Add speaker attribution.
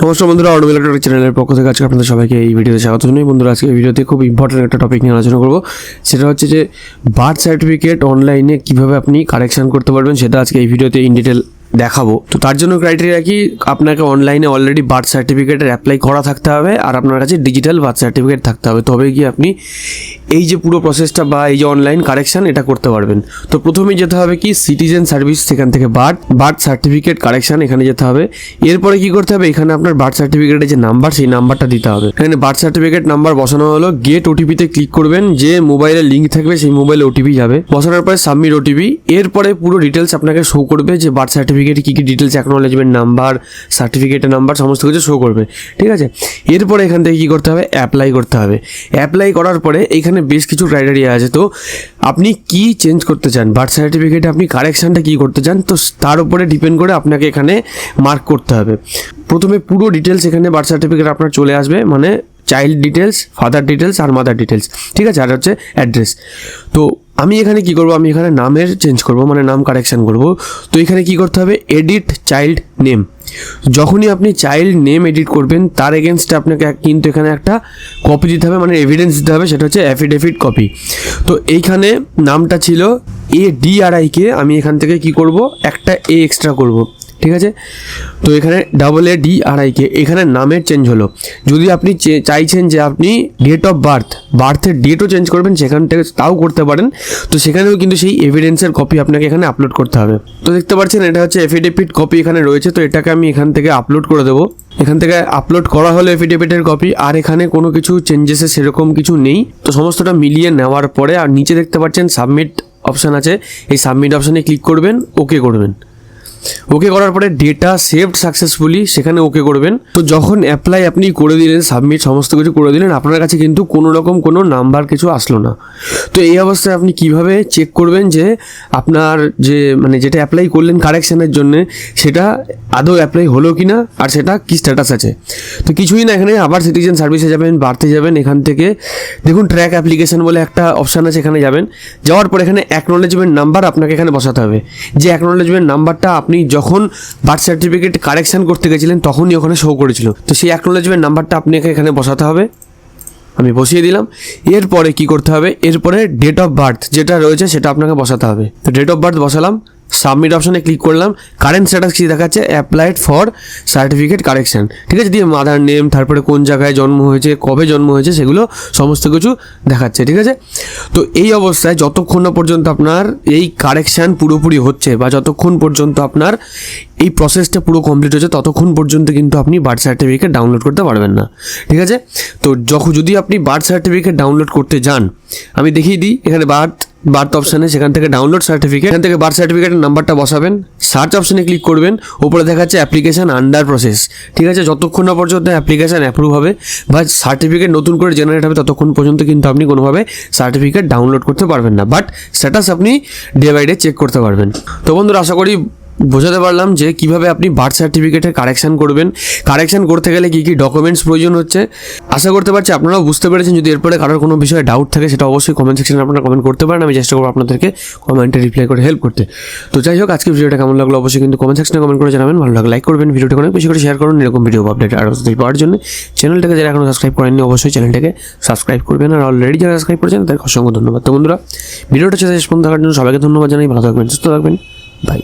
Speaker 1: নমস্কার বন্ধুরা, অটোমেটিক চ্যানেলের পক্ষ থেকে আজকে আপনাদের সবাইকে এই ভিডিওতে স্বাগত জানাই। বন্ধুরা, আজকে এই ভিডিওতে খুব ইম্পর্টেন্ট একটা টপিক নিয়ে আলোচনা করবো। সেটা হচ্ছে যে বার্থ সার্টিফিকেট অনলাইনে কীভাবে আপনি কারেকশান করতে পারবেন, সেটা আজকে এই ভিডিওতে ইন ডিটেল দেখাবো। তো তার জন্য ক্রাইটেরিয়া কি, আপনাকে অনলাইনে অলরেডি বার্থ সার্টিফিকেটের অ্যাপ্লাই করা থাকতে হবে আর আপনার কাছে ডিজিটাল বার্থ সার্টিফিকেট থাকতে হবে, তবে কি আপনি এই যে পুরো প্রসেসটা বা এই যে অনলাইন কারেকশান এটা করতে পারবেন। তো প্রথমেই যেতে হবে কি সিটিজেন সার্ভিস, সেখান থেকে বার্থ সার্টিফিকেট কারেকশান এখানে যেতে হবে। এরপরে কি করতে হবে, এখানে আপনার বার্থ সার্টিফিকেটের যে নাম্বার সেই নাম্বারটা দিতে হবে। এখানে বার্থ সার্টিফিকেট নাম্বার বসানো হলো, গেট ওটিপিতে ক্লিক করবেন, যে মোবাইলে লিঙ্ক থাকবে সেই মোবাইলে ওটিপি যাবে, বসানোর পরে সাবমিট ওটিপি। এরপরে পুরো ডিটেলস আপনাকে শো করবে যে বার্থ সার্টিফিকেটে কী কী ডিটেলস, অ্যাকনোলেজমেন্ট নাম্বার, সার্টিফিকেটের নাম্বার, সমস্ত কিছু শো করবে। ঠিক আছে, এরপরে এখান থেকে কী করতে হবে, অ্যাপ্লাই করতে হবে। অ্যাপ্লাই করার পরে এখানে বেশ কিছু ক্রাইটেরিয়া আছে। তো আপনি কি চেঞ্জ করতে চান, বার্থ সার্টিফিকেটে আপনি কারেকশানটা কী করতে চান, তো তার উপরে ডিপেন্ড করে আপনাকে এখানে মার্ক করতে হবে। প্রথমে পুরো ডিটেলস এখানে বার্থ সার্টিফিকেট আপনার চলে আসবে, মানে চাইল্ড ডিটেলস, ফাদার ডিটেলস আর মাদার ডিটেলস। ঠিক আছে, আর হচ্ছে অ্যাড্রেস। তো আমি এখানে কি করব, আমি এখানে নামের চেঞ্জ করব, মানে নাম কারেকশান করব। তো এখানে কি করতে হবে, এডিট চাইল্ড নেম। যখনই আপনি চাইল্ড নেম এডিট করবেন তার এগেনস্টে আপনাকে কিন্তু এখানে একটা কপি দিতে হবে, মানে এভিডেন্স দিতে হবে, সেটা হচ্ছে অ্যাফিডেভিট কপি। তো এইখানে নামটা ছিল ADRIK, আমি এখান থেকে কি করব, একটা A এক্সট্রা করব। ঠিক আছে, তো এখানে ADRIK, এখানে নামের চেঞ্জ হলো। যদি আপনি চাইছেন যে আপনি ডেট অফ বার্থের ডেটও চেঞ্জ করবেন, সেখান থেকে তাও করতে পারেন। তো সেখানেও কিন্তু সেই এভিডেন্সের কপি আপনাকে এখানে আপলোড করতে হবে। তো দেখতে পাচ্ছেন এটা হচ্ছে এফিডেভিট কপি এখানে রয়েছে, তো এটাকে আমি এখান থেকে আপলোড করে দেবো। এখান থেকে আপলোড করা হলো এফিডেভিটের কপি, আর এখানে কোনো কিছু চেঞ্জেসে সেরকম কিছু নেই। তো সমস্তটা মিলিয়ে নেওয়ার পরে আর নিচে দেখতে পাচ্ছেন সাবমিট অপশান আছে, এই সাবমিট অপশানে ক্লিক করবেন, ওকে করবেন। ওকে করার পরে ডেটা সেভড সাকসেসফুলি, সেখানে ওকে করবেন। তো যখন অ্যাপ্লাই আপনি করে দিলেন, সাবমিট সমস্ত কিছু করে দিলেন, আপনার কাছে কিন্তু কোনো রকম কোনো নাম্বার কিছু আসলো না। তো এই অবস্থায় আপনি কিভাবে চেক করবেন যে আপনার যে মানে যেটা অ্যাপ্লাই করলেন কারেকশানের জন্য সেটা আদৌ অ্যাপ্লাই হলো কি না, আর সেটা কী স্ট্যাটাস আছে। তো কিছুই না, এখানে আবার সিটিজেন সার্ভিসে যাবেন, বাড়তে যাবেন, এখান থেকে দেখুন ট্র্যাক অ্যাপ্লিকেশন বলে একটা অপশান আছে, এখানে যাবেন। যাওয়ার পর এখানে অ্যাকনোলেজমেন্ট নাম্বার আপনাকে এখানে বসাতে হবে, যে অ্যাকনোলেজমেন্ট নাম্বারটা আপনি যখন বার্থ সার্টিফিকেট কারেকশান করতে গেছিলেন তখনই ওখানে শো করেছিল। তো সেই অ্যাকনোলেজমেন্ট নাম্বারটা আপনাকে এখানে বসাতে হবে, আমি বসিয়ে দিলাম। এরপরে কি করতে হবে, এরপরে ডেট অফ বার্থ যেটা রয়েছে সেটা আপনাকে বসাতে হবে। তো ডেট অফ বার্থ বসালাম, সাবমিট অপশানে ক্লিক করলাম। কারেন্ট স্ট্যাটাস কী দেখাচ্ছে, অ্যাপ্লাইড ফর সার্টিফিকেট কারেকশান। ঠিক আছে, দিয়ে মাদার নেম, তারপরে কোন জায়গায় জন্ম হয়েছে, কবে জন্ম হয়েছে, সেগুলো সমস্ত কিছু দেখাচ্ছে। ঠিক আছে, তো এই অবস্থায় যতক্ষণ না পর্যন্ত আপনার এই কারেকশান পুরোপুরি হচ্ছে বা যতক্ষণ পর্যন্ত আপনার এই প্রসেসটা পুরো কমপ্লিট হচ্ছে, ততক্ষণ পর্যন্ত কিন্তু আপনি বার্থ সার্টিফিকেট ডাউনলোড করতে পারবেন না। ঠিক আছে, তো যদি আপনি বার্থ সার্টিফিকেট ডাউনলোড করতে যান, আমি দেখিয়ে দিই। এখানে বার্থ অপশানে সেখান থেকে ডাউনলোড সার্টিফিকেট, এখান থেকে বার্থ সার্টিফিকেটের নাম্বারটা বসাবেন, সার্চ অপশানে ক্লিক করবেন, ওপরে দেখাচ্ছে অ্যাপ্লিকেশান আন্ডার প্রসেস। ঠিক আছে, যতক্ষণ না পর্যন্ত অ্যাপ্লিকেশান অ্যাপ্রুভ হবে বা সার্টিফিকেট নতুন করে জেনারেট হবে ততক্ষণ পর্যন্ত কিন্তু আপনি কোনোভাবে সার্টিফিকেট ডাউনলোড করতে পারবেন না, বাট স্ট্যাটাস আপনি ডে বাই ডে চেক করতে পারবেন। তো বন্ধুরা, আশা করি বোঝাতে পারলাম যে কীভাবে আপনি বার্থ সার্টিফিকেটের কারেকশান করবেন। কারেকশান করতে গেলে কী কী ডকুমেন্টস প্রয়োজন হচ্ছে আশা করতে পারছি আপনারাও বুঝতে পেরেছেন। যদি এরপরে কারোর কোনো বিষয়ে ডাউট থাকে সেটা অবশ্যই কমেন্ট সেকশনে আপনারা কমেন্ট করতে পারেন, আমি চেষ্টা করবো আপনাদেরকে কমেন্টে রিপ্লাই করে হেল্প করতে। তো যাই হোক, আজকে ভিডিওটা কেমন লাগলো অবশ্যই কিন্তু কমেন্ট সেকশনে কমেন্ট করে জানাবেন। ভালো লাগলে লাইক করবেন, ভিডিওটা অনেক বেশি করে শেয়ার করুন। এরকম ভিডিও আপডেট আরও পাওয়ার জন্য চ্যানেলটাকে যারা এখনও সাবস্ক্রাইব করেননি অবশ্যই চ্যানেলটাকে সাবস্ক্রাইব করবেন, আর অলরেডি যারা সাবস্ক্রাইব করেছেন তাদেরকে অসংখ্য ধন্যবাদ। তো বন্ধুরা, ভিডিওটা শেষ পর্যন্ত দেখার জন্য সবাইকে ধন্যবাদ জানাই। ভালো থাকবেন, সুস্থ থাকবেন, বাই।